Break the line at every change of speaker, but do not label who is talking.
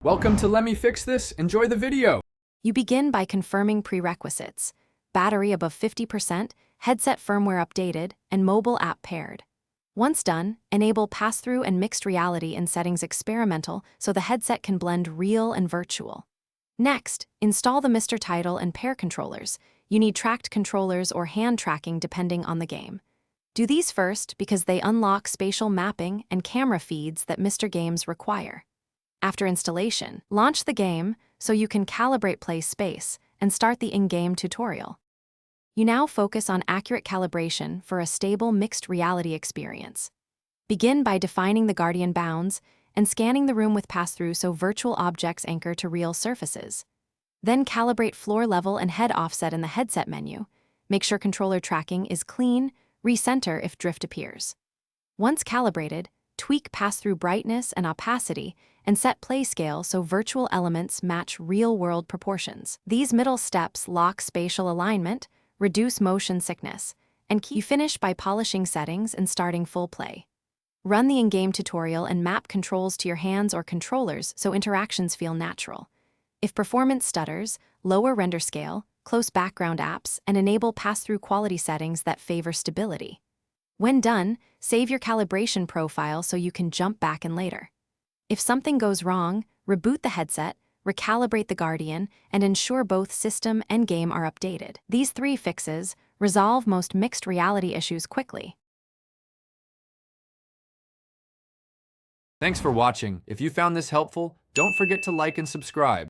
Welcome to Let Me Fix This. Enjoy the video.
You begin by confirming prerequisites: battery above 50%, headset firmware updated, and mobile app paired. Once done, enable pass-through and mixed reality in settings experimental so the headset can blend real and virtual. Next, install the Mr. Title and pair controllers. You need tracked controllers or hand tracking depending on the game. Do these first because they unlock spatial mapping and camera feeds that Mr. Games require. After installation, launch the game so you can calibrate play space and start the in-game tutorial. You now focus on accurate calibration for a stable mixed reality experience. Begin by defining the Guardian bounds and scanning the room with pass-through so virtual objects anchor to real surfaces. Then calibrate floor level and head offset in the headset menu. Make sure controller tracking is clean, recenter if drift appears. Once calibrated, tweak pass-through brightness and opacity and set play scale so virtual elements match real-world proportions. These middle steps lock spatial alignment, reduce motion sickness, and keep you finish by polishing settings and starting full play. Run the in-game tutorial and map controls to your hands or controllers so interactions feel natural. If performance stutters, lower render scale, close background apps, and enable pass-through quality settings that favor stability. When done, save your calibration profile so you can jump back in later. If something goes wrong, reboot the headset, recalibrate the Guardian, and ensure both system and game are updated. These 3 fixes resolve most mixed reality issues quickly.
Thanks for watching. If you found this helpful, don't forget to like and subscribe.